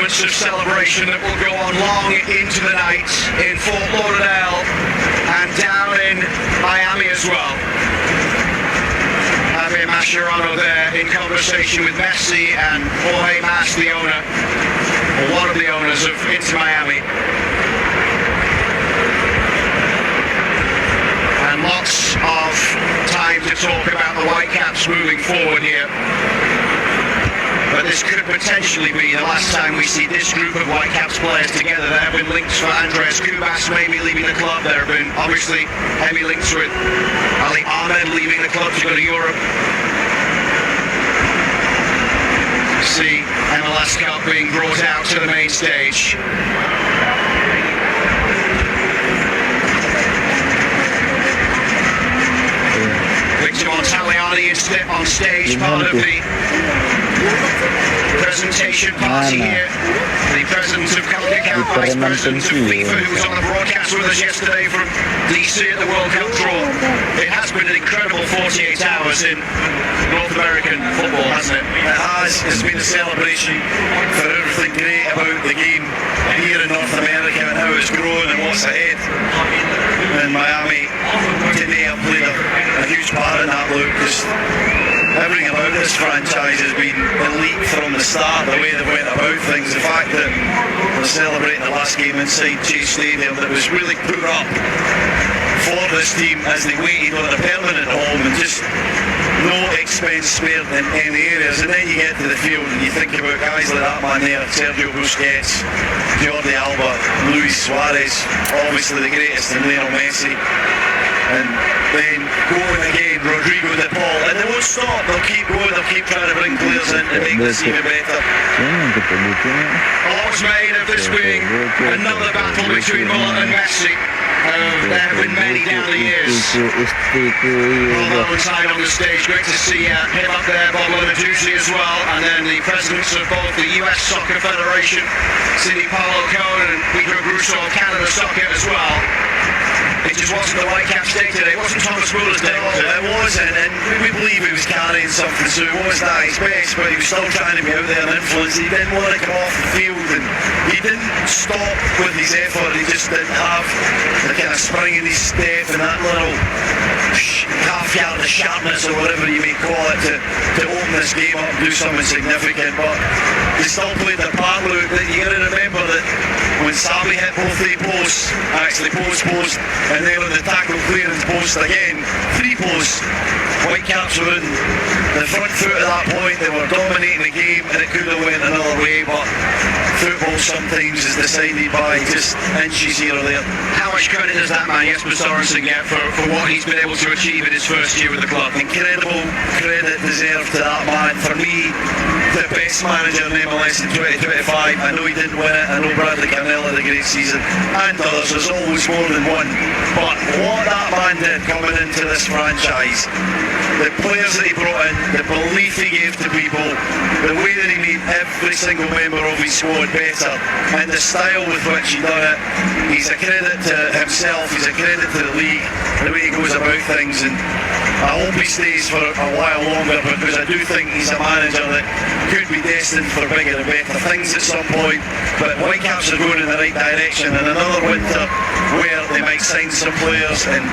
moments of celebration that will go on long into the night in Fort Lauderdale and down in Miami as well. Javier Mascherano there in conversation with Messi and Jorge Mas, the owner, or one of the owners of Inter Miami. And lots of time to talk about the Whitecaps moving forward here. But this could potentially be the last time we see this group of Whitecaps players together. There have been links for Andreas Kubas maybe leaving the club. There have been obviously heavy links with Ali Ahmed leaving the club to go to Europe. See MLS Cup being brought out to the main stage. Victor Montaliani is on stage, part of the presentation party here. The president of CONCACAF, vice president of FIFA, who was on the broadcast with us yesterday from DC at the World Cup draw. It has been an incredible 48 hours in North American football, hasn't it? It has. It's been a celebration for everything great about the game here in North America and how it's grown and what's ahead. And Miami today have played a huge part in that, Luke. Everything about this franchise has been elite from the start, the way they went about things. The fact that they're celebrating the last game inside Chase Stadium that was really put up for this team as they waited on a permanent home and just no expense spared in any areas. And then you get to the field and you think about guys like that man there, Sergio Busquets, Jordi Alba, Luis Suarez, obviously the greatest, and Lionel Messi. And then going again, Rodrigo de Paul, and they won't stop, they'll keep going, they'll keep trying to bring players in to make this even better. A lot's made of this being another battle between Momen and Messi. There have been many down the years. Bob Valentine on the stage, great to see him up there, Bob Lenarduzzi as well, and then the presidents of both the US Soccer Federation, Cindy Paulo Cohen and Pedro Grusso of Canada Soccer as well. It just wasn't the Whitecaps day today. It wasn't Thomas Muller's day. No, it wasn't, and we believe he was carrying something, so it wasn't at his best, but he was still trying to be out there and influence. He didn't want to come off the field, and he didn't stop with his effort. He just didn't have the kind of spring in his step and that little half-yard of sharpness or whatever you may call it to open this game up and do something significant. But they still played their part, Luke. You got to remember that when Sabi hit both the posts, actually post, and then on the tackle clearance post again, 3 posts, Whitecaps were in the front foot at that point. They were dominating the game and it could have went another way, but football sometimes is decided by just inches here or there. How much credit does that man Jesper Sorensen get for what he's been able to achieve in his first year with the club? Incredible credit deserved to that man. For me, the best manager in MLS in 2025. I know he didn't win it, I know Bradley Carnell had a great season, and others, there's always more than one. But what that man did coming into this franchise, the players that he brought in, the belief he gave to people, the way that he made every single member of his squad better, and the style with which he done it, he's a credit to himself, he's a credit to the league, the way he goes about things, and I hope he stays for a while longer, because I do think he's a manager that could be destined for bigger and better things at some point. But Whitecaps are going in the right direction, and another winter where they might sign some players and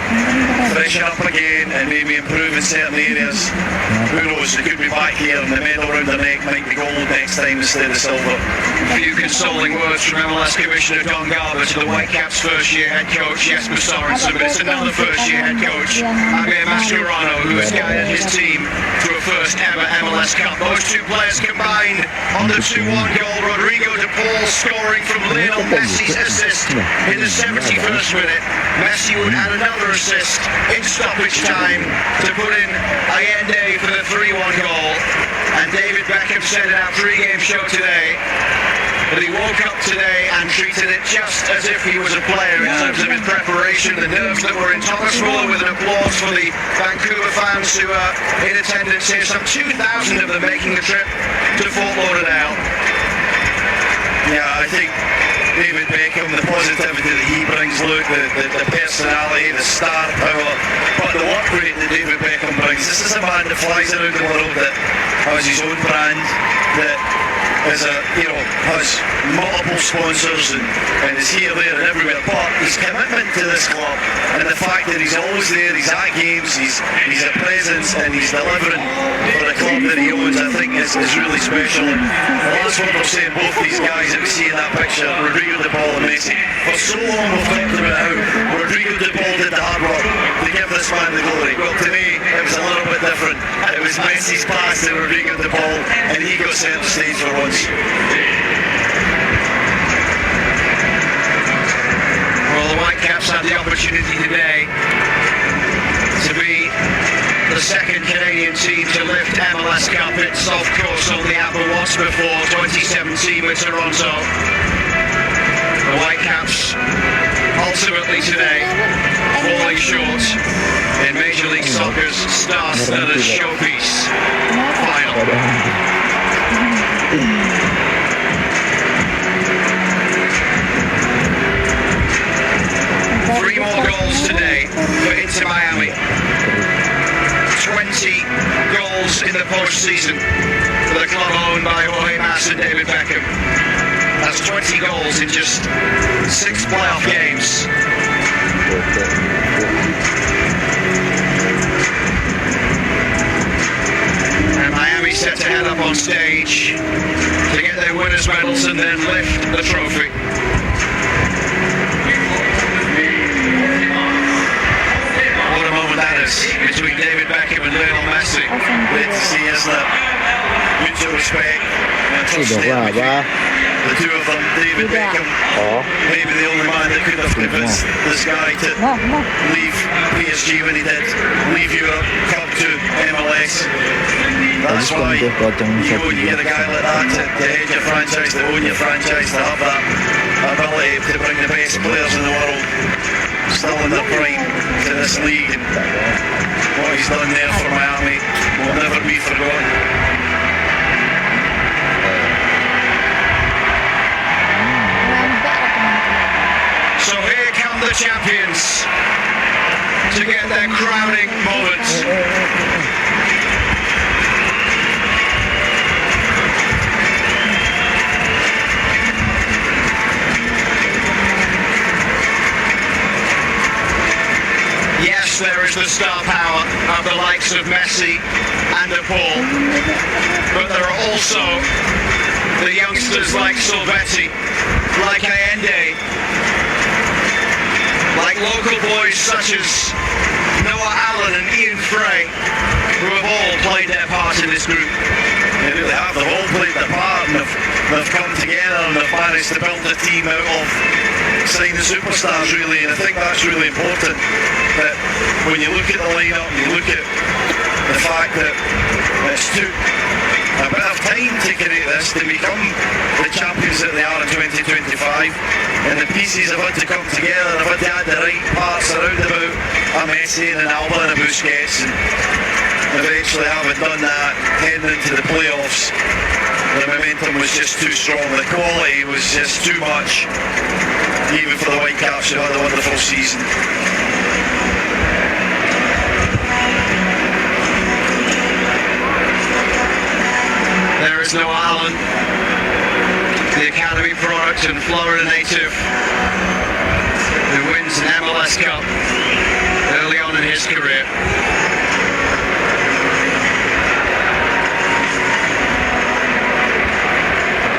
freshen up again and maybe improve in certain areas. Who knows, they could be back here and the medal around their neck might be gold next time instead of silver. A few consoling words from MLS Commissioner Don Garber to the Whitecaps' first-year head coach Jesper Sorensen, but it's another first-year head coach, Javier Mascherano, who has guided his team to a first-ever MLS Cup. Those two players combined on the 2-1 goal. Rodrigo de Paul scoring from Lionel Messi's assist in the 71st minute. Messi would add another assist in stoppage time to put in Allende for the 3-1 goal. And David Beckham said in our pre-game show today that he woke up today and treated it just as if he was a player in terms of his preparation, the nerves that were in. Thomas Muller with an applause for the Vancouver fans who are in attendance here, some 2,000 of them making the trip to Fort Lauderdale. Yeah, I think David Beckham, the positivity that he brings, Luke, the personality, the star power, but the work rate that David Beckham brings. This is a man that flies around the world, that has his own brand, that has multiple sponsors and is here, there and everywhere, but his commitment to this club and the fact that he's always there, he's at games, he's a presence and he's delivering for the club that he owns, I think is really special. And that's what we're saying, both these guys that we see in that picture, Rodrigo de Paul and Messi. For so long we've talked about how Rodrigo de Paul did the hard work to give this man the glory. Well, to me it was a little bit different. It was Messi's pass to Rodrigo de Paul and he got centre stage for once. Well, the Whitecaps had the opportunity today to be the second Canadian team to lift MLS Cup. It's of course only happened once before, 2017 with Toronto. The Whitecaps ultimately today falling short in Major League Soccer's star-studded showpiece final. 3 more goals today for Inter Miami. 20 goals in the postseason for the club owned by Jorge Mas and David Beckham. That's 20 goals in just 6 playoff games. And Miami set to head up on stage to get their winners' medals and then lift the trophy. What a moment that is between David Beckham and Lionel Messi. Great to see, isn't it? Mutual respect and trust. The two of them, David Beckham, maybe the only man that could have convinced this guy to leave PSG when he did, leave Europe, come to MLS. That's why you get a guy like that to head your franchise, to own your franchise, to have that ability to bring the best players in the world still in their prime to this league. And what he's done there for Miami will never be forgotten. So here come the champions to get their crowning moment. Yes, there is the star power of the likes of Messi and De Paul, but there are also the youngsters like Silvetti, like Allende, like local boys such as Noah Allen and Ian Frey, who have all played their part in this group. They really have. They've all played their part and they've come together and they've managed to build a team out of signing superstars, really. And I think that's really important, that when you look at the lineup, you look at the fact that it's took a bit of time to create this to become the champions that they are in 2025, and the pieces have had to come together, they've had to add the right parts around about a Messi and an Alba and a Busquets, and eventually having done that, heading into the playoffs, the momentum was just too strong, the quality was just too much, even for the Whitecaps who had a wonderful season. There is Noah Allen, the Academy product and Florida native, who wins an MLS Cup early on in his career.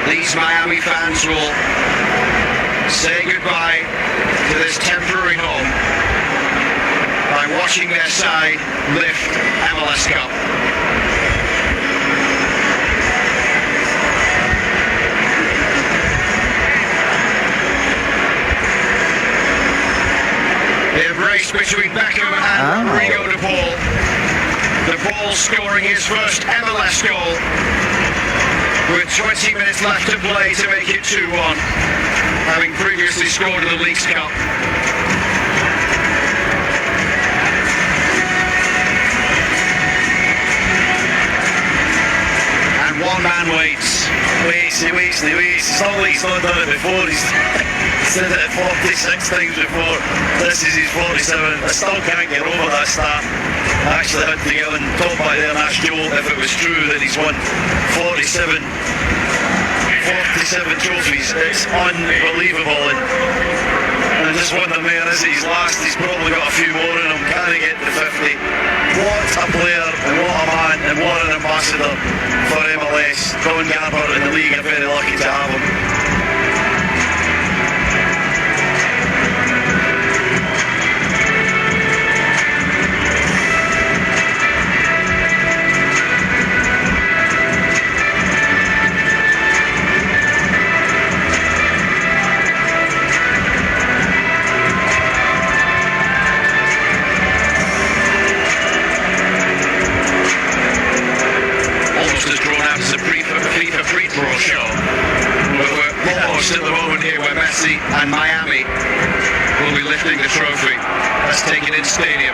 These Miami fans will say goodbye to this temporary home by watching their side lift MLS Cup. The embrace between Beckham and Rodrigo de Paul. De Paul scoring his first MLS goal with 20 minutes left to play to make it 2-1, having previously scored in the Leagues Cup. And one man waits. He waits. It's not like he's not done it before. He's said it 46 times before. This is his 47. I still can't get over that stat. I actually had to get on top by there and ask Joe if it was true that he's won 47 47 trophies. It's unbelievable. And I just wonder, man, is he's last? He's probably got a few more in him. Can he get to 50? What a player, and what a man, and what an ambassador for MLS. Don Garber and the league are very lucky to have him. At the moment here where Messi and Miami will be lifting the trophy that's taken in stadium.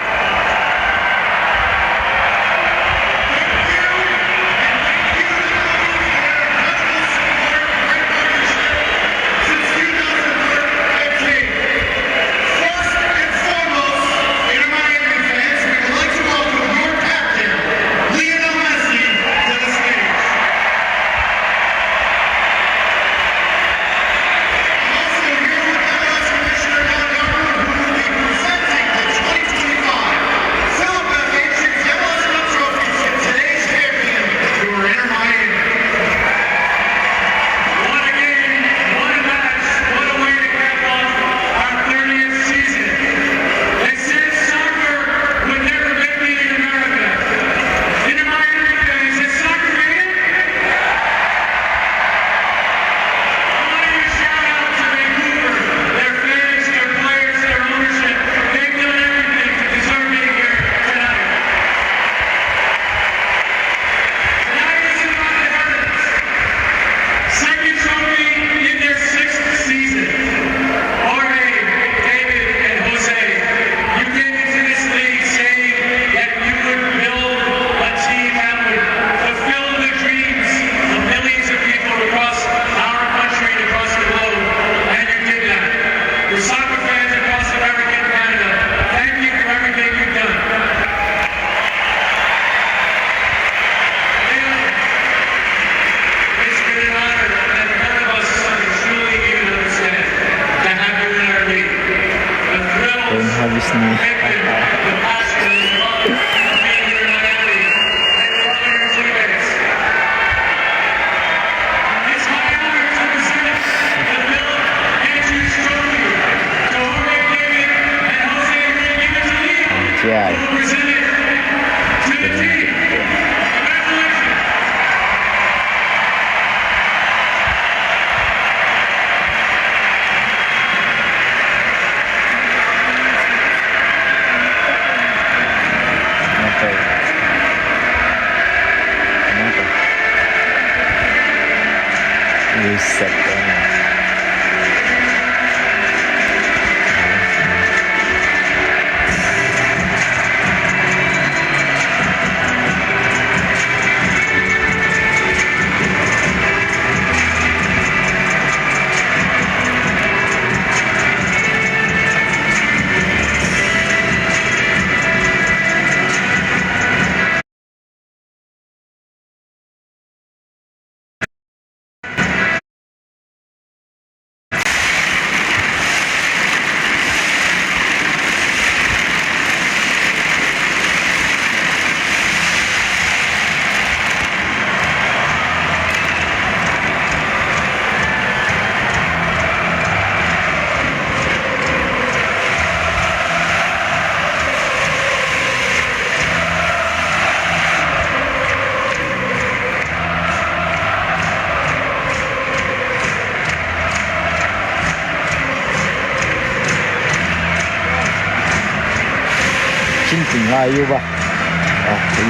yêu ba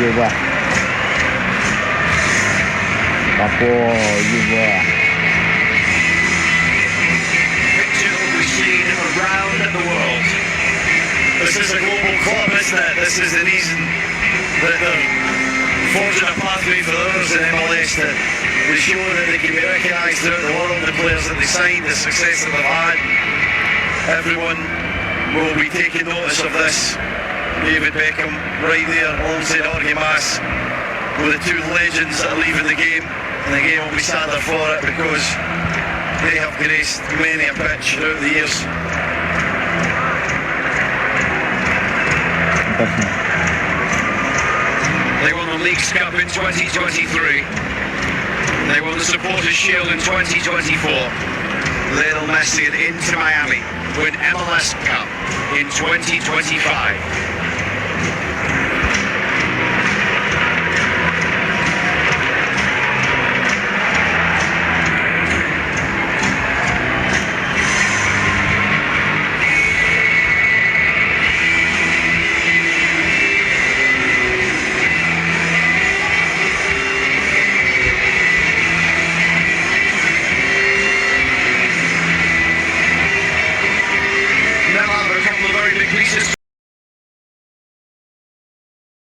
yêu ba Papo yêu ba. Picture will be seen around the world. This is a global club, isn't it? This is the reason that they're forging a pathway for others in MLS to show that they can be recognised throughout the world, the players that they signed, the success that they've had. Everyone will be taking notice of this. David Beckham right there alongside Orgy Mas, with the two legends that are leaving the game. and again we'll be sadder for it because they have graced many a pitch throughout the years. They won the Leagues Cup in 2023. They won the Supporters' Shield in 2024. Lionel Messi and Inter Miami win MLS Cup in 2025.